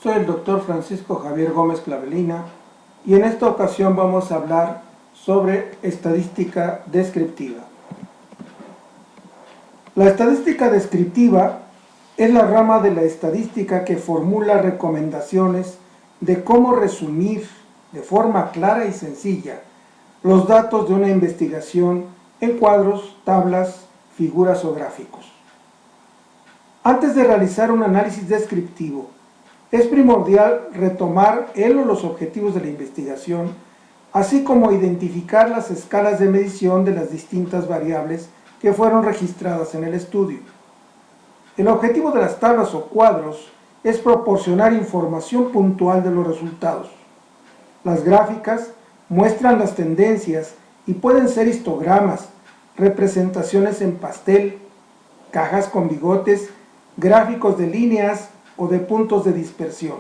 Soy el doctor Francisco Javier Gómez Clavelina y en esta ocasión vamos a hablar sobre estadística descriptiva. La estadística descriptiva es la rama de la estadística que formula recomendaciones de cómo resumir de forma clara y sencilla los datos de una investigación en cuadros, tablas, figuras o gráficos. Antes de realizar un análisis descriptivo, es primordial retomar el o los objetivos de la investigación, así como identificar las escalas de medición de las distintas variables que fueron registradas en el estudio. El objetivo de las tablas o cuadros es proporcionar información puntual de los resultados. Las gráficas muestran las tendencias y pueden ser histogramas, representaciones en pastel, cajas con bigotes, gráficos de líneas o de puntos de dispersión.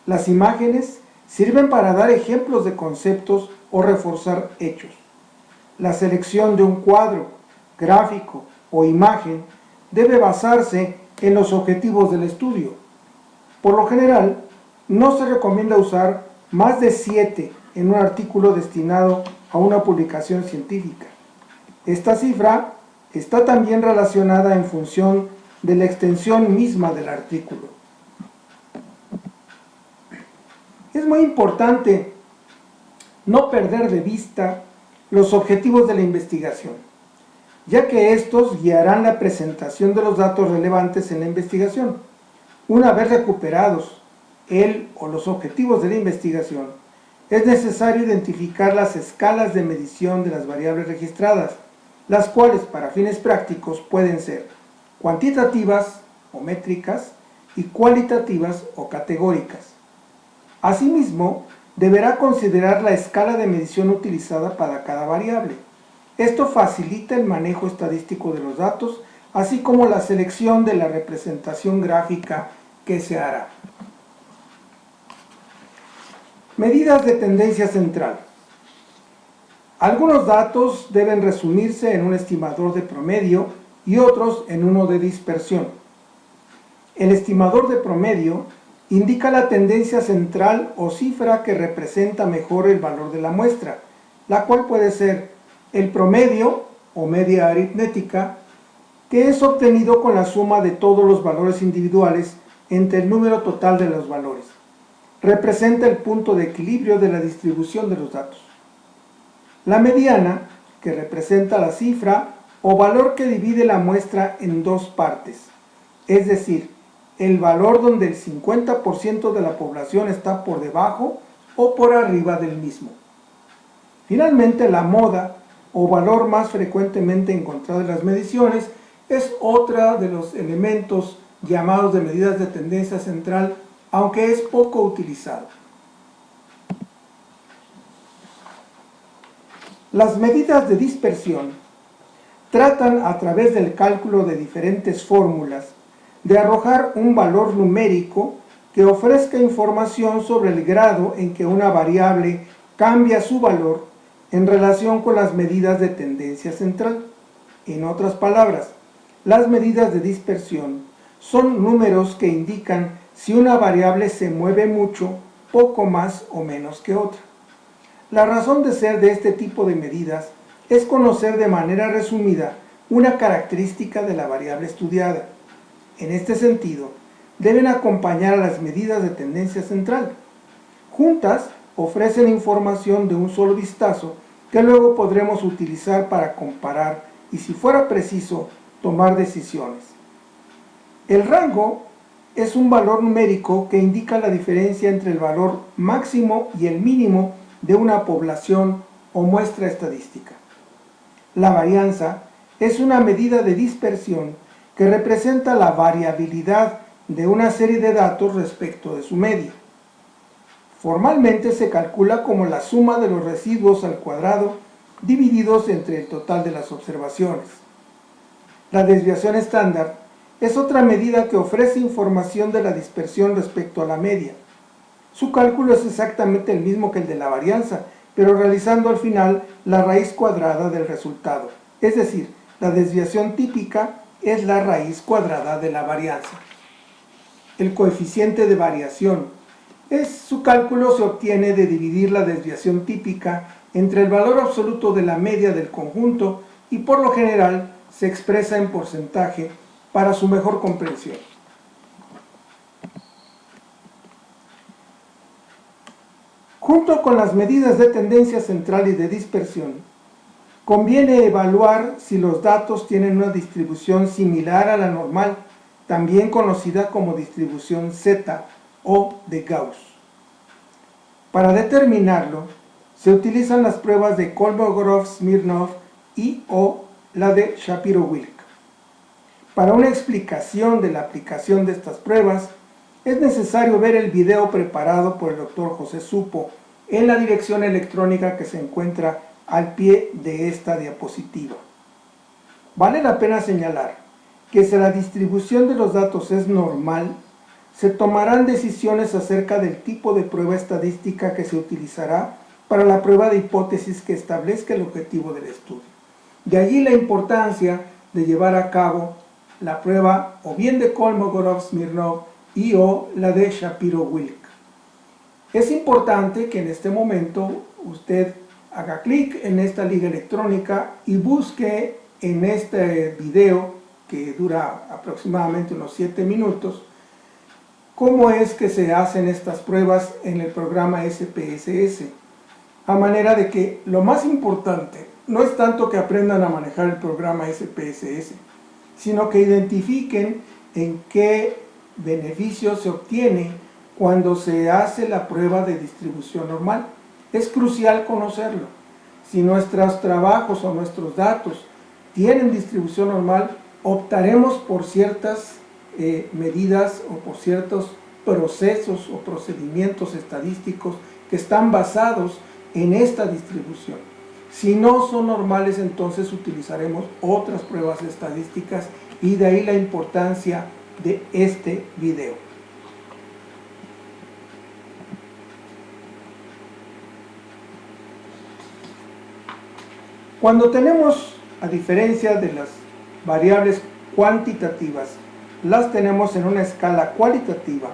Las imágenes sirven para dar ejemplos de conceptos o reforzar hechos. La selección de un cuadro, gráfico o imagen debe basarse en los objetivos del estudio. Por lo general, no se recomienda usar más de 7 en un artículo destinado a una publicación científica. Esta cifra está también relacionada en función de la extensión misma del artículo. Es muy importante no perder de vista los objetivos de la investigación, ya que estos guiarán la presentación de los datos relevantes en la investigación. Una vez recuperados el o los objetivos de la investigación, es necesario identificar las escalas de medición de las variables registradas, las cuales para fines prácticos pueden ser cuantitativas o métricas y cualitativas o categóricas. Asimismo, deberá considerar la escala de medición utilizada para cada variable. Esto facilita el manejo estadístico de los datos, así como la selección de la representación gráfica que se hará. Medidas de tendencia central. Algunos datos deben resumirse en un estimador de promedio y otros en uno de dispersión. El estimador de promedio indica la tendencia central o cifra que representa mejor el valor de la muestra, la cual puede ser el promedio o media aritmética, que es obtenido con la suma de todos los valores individuales entre el número total de los valores. Representa el punto de equilibrio de la distribución de los datos. La mediana, que representa la cifra o valor que divide la muestra en dos partes, es decir, el valor donde el 50% de la población está por debajo o por arriba del mismo. Finalmente, la moda o valor más frecuentemente encontrado en las mediciones es otra de los elementos llamados de medidas de tendencia central, aunque es poco utilizado. Las medidas de dispersión tratan a través del cálculo de diferentes fórmulas de arrojar un valor numérico que ofrezca información sobre el grado en que una variable cambia su valor en relación con las medidas de tendencia central. En otras palabras, las medidas de dispersión son números que indican si una variable se mueve mucho, poco más o menos que otra. La razón de ser de este tipo de medidas es conocer de manera resumida una característica de la variable estudiada. En este sentido, deben acompañar a las medidas de tendencia central. Juntas, ofrecen información de un solo vistazo que luego podremos utilizar para comparar y, si fuera preciso, tomar decisiones. El rango es un valor numérico que indica la diferencia entre el valor máximo y el mínimo de una población o muestra estadística. La varianza es una medida de dispersión que representa la variabilidad de una serie de datos respecto de su media. Formalmente se calcula como la suma de los residuos al cuadrado divididos entre el total de las observaciones. La desviación estándar es otra medida que ofrece información de la dispersión respecto a la media. Su cálculo es exactamente el mismo que el de la varianza, pero realizando al final la raíz cuadrada del resultado. Es decir, la desviación típica es la raíz cuadrada de la varianza. el coeficiente de variación. Su cálculo se obtiene de dividir la desviación típica entre el valor absoluto de la media del conjunto y por lo general se expresa en porcentaje para su mejor comprensión. Junto con las medidas de tendencia central y de dispersión, conviene evaluar si los datos tienen una distribución similar a la normal, también conocida como distribución Z o de Gauss. Para determinarlo, se utilizan las pruebas de Kolmogorov-Smirnov y o la de Shapiro-Wilk. Para una explicación de la aplicación de estas pruebas, es necesario ver el video preparado por el Dr. José Supo en la dirección electrónica que se encuentra al pie de esta diapositiva. Vale la pena señalar que si la distribución de los datos es normal, se tomarán decisiones acerca del tipo de prueba estadística que se utilizará para la prueba de hipótesis que establezca el objetivo del estudio. De allí la importancia de llevar a cabo la prueba o bien de Kolmogorov-Smirnov y o la de Shapiro-Wilk. Es importante que en este momento usted haga clic en esta liga electrónica y busque en este video, que dura aproximadamente unos 7 minutos, cómo es que se hacen estas pruebas en el programa SPSS. A manera de que lo más importante no es tanto que aprendan a manejar el programa SPSS, sino que identifiquen en qué beneficio se obtiene cuando se hace la prueba de distribución normal. Es crucial conocerlo. Si nuestros trabajos o nuestros datos tienen distribución normal, optaremos por ciertas medidas o por ciertos procesos o procedimientos estadísticos que están basados en esta distribución. Si no son normales, entonces utilizaremos otras pruebas estadísticas y de ahí la importancia de este video. Cuando tenemos, a diferencia de las variables cuantitativas, las tenemos en una escala cualitativa,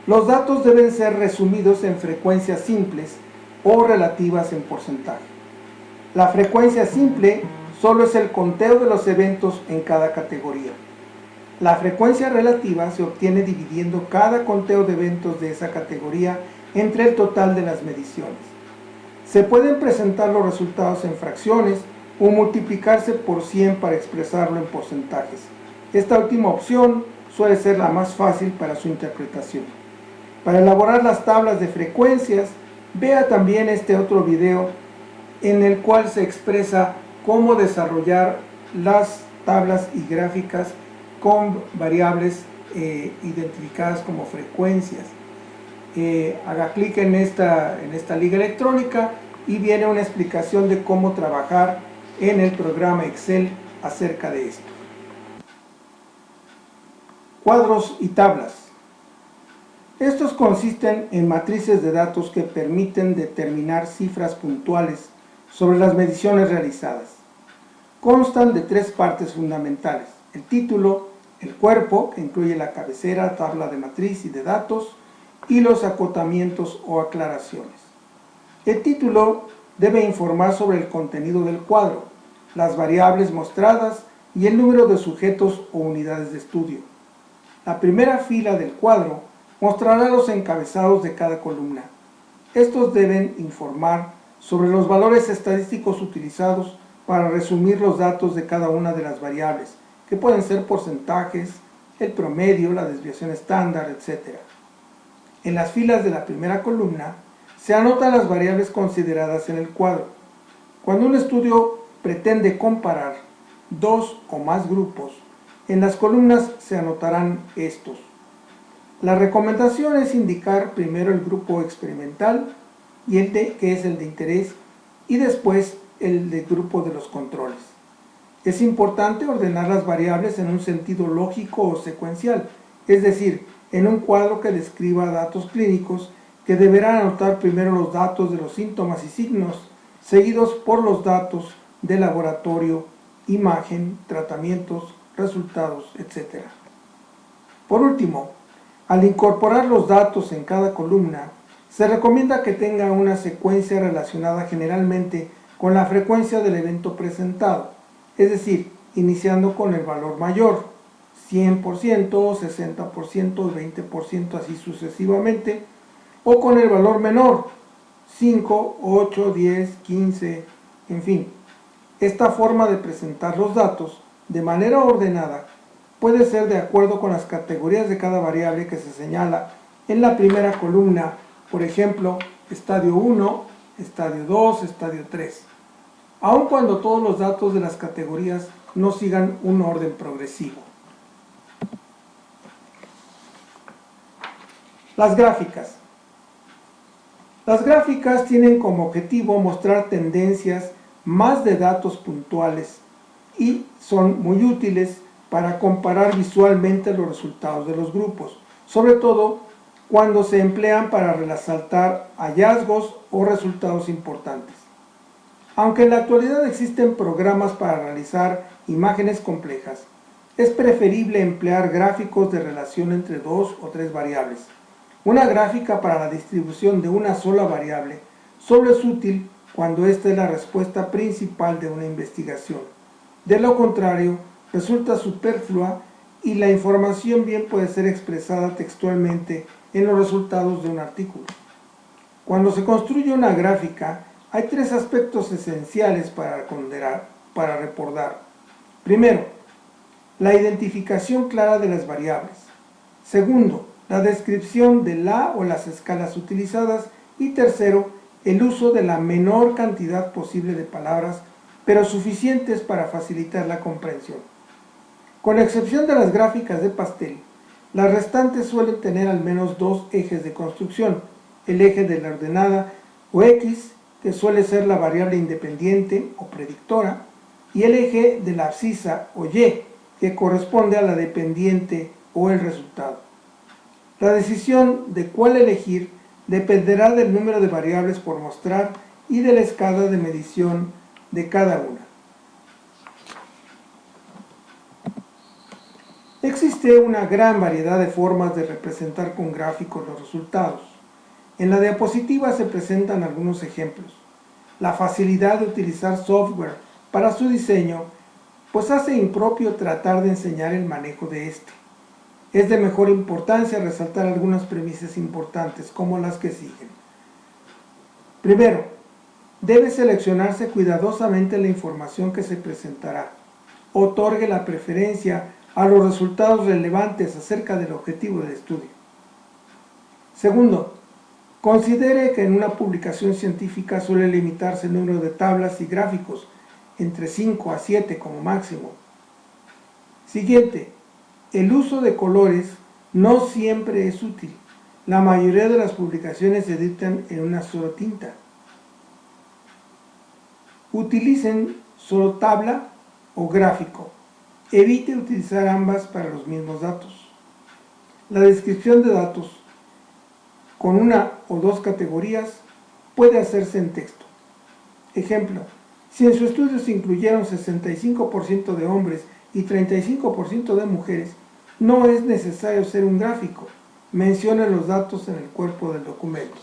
los datos deben ser resumidos en frecuencias simples o relativas en porcentaje. La frecuencia simple solo es el conteo de los eventos en cada categoría. La frecuencia relativa se obtiene dividiendo cada conteo de eventos de esa categoría entre el total de las mediciones. Se pueden presentar los resultados en fracciones o multiplicarse por 100 para expresarlo en porcentajes. Esta última opción suele ser la más fácil para su interpretación. Para elaborar las tablas de frecuencias, vea también este otro video en el cual se expresa cómo desarrollar las tablas y gráficas con variables identificadas como frecuencias. Haga clic en esta liga electrónica y viene una explicación de cómo trabajar en el programa Excel acerca de esto. Cuadros y tablas. Estos consisten en matrices de datos que permiten determinar cifras puntuales sobre las mediciones realizadas. Constan de 3 partes fundamentales: el título, el cuerpo, que incluye la cabecera, tabla de matriz y de datos, y los acotamientos o aclaraciones. El título debe informar sobre el contenido del cuadro, las variables mostradas y el número de sujetos o unidades de estudio. La primera fila del cuadro mostrará los encabezados de cada columna. Estos deben informar sobre los valores estadísticos utilizados para resumir los datos de cada una de las variables, que pueden ser porcentajes, el promedio, la desviación estándar, etc. En las filas de la primera columna se anotan las variables consideradas en el cuadro. Cuando un estudio pretende comparar 2 o más grupos, en las columnas se anotarán estos. La recomendación es indicar primero el grupo experimental y que es el de interés, y después el del grupo de los controles. Es importante ordenar las variables en un sentido lógico o secuencial, es decir, en un cuadro que describa datos clínicos que deberán anotar primero los datos de los síntomas y signos, seguidos por los datos de laboratorio, imagen, tratamientos, resultados, etc. Por último, Al incorporar los datos en cada columna, se recomienda que tenga una secuencia relacionada generalmente con la frecuencia del evento presentado, es decir, iniciando con el valor mayor, 100%, 60%, 20%, así sucesivamente, o con el valor menor, 5, 8, 10, 15, en fin. Esta forma de presentar los datos de manera ordenada puede ser de acuerdo con las categorías de cada variable que se señala en la primera columna, por ejemplo, estadio 1, estadio 2, estadio 3, aun cuando todos los datos de las categorías no sigan un orden progresivo. Las gráficas. Las gráficas tienen como objetivo mostrar tendencias más de datos puntuales y son muy útiles para comparar visualmente los resultados de los grupos, sobre todo cuando se emplean para resaltar hallazgos o resultados importantes. Aunque en la actualidad existen programas para realizar imágenes complejas, es preferible emplear gráficos de relación entre 2 o 3 variables. Una gráfica para la distribución de una sola variable solo es útil cuando esta es la respuesta principal de una investigación. De lo contrario, resulta superflua y la información bien puede ser expresada textualmente en los resultados de un artículo. Cuando se construye una gráfica, hay 3 aspectos esenciales para recordar. Primero, la identificación clara de las variables. Segundo, la descripción de la o las escalas utilizadas. Y tercero, el uso de la menor cantidad posible de palabras, pero suficientes para facilitar la comprensión. Con excepción de las gráficas de pastel, las restantes suelen tener al menos 2 ejes de construcción: el eje de la ordenada o X, que suele ser la variable independiente o predictora, y el eje de la abscisa o Y, que corresponde a la dependiente o el resultado. La decisión de cuál elegir dependerá del número de variables por mostrar y de la escala de medición de cada una. Existe una gran variedad de formas de representar con gráficos los resultados. En la diapositiva se presentan algunos ejemplos. La facilidad de utilizar software para su diseño pues hace impropio tratar de enseñar el manejo de este. Es de mejor importancia resaltar algunas premisas importantes, como las que siguen. Primero, debe seleccionarse cuidadosamente la información que se presentará. Otorgue la preferencia a los resultados relevantes acerca del objetivo del estudio. Segundo, considere que en una publicación científica suele limitarse el número de tablas y gráficos, entre 5 a 7 como máximo. Siguiente, el uso de colores no siempre es útil. La mayoría de las publicaciones se editan en una sola tinta. Utilicen solo tabla o gráfico. Evite utilizar ambas para los mismos datos. La descripción de datos con una o 2 categorías puede hacerse en texto. Ejemplo, si en su estudio se incluyeron 65% de hombres y 35% de mujeres, no es necesario hacer un gráfico. Mencione los datos en el cuerpo del documento.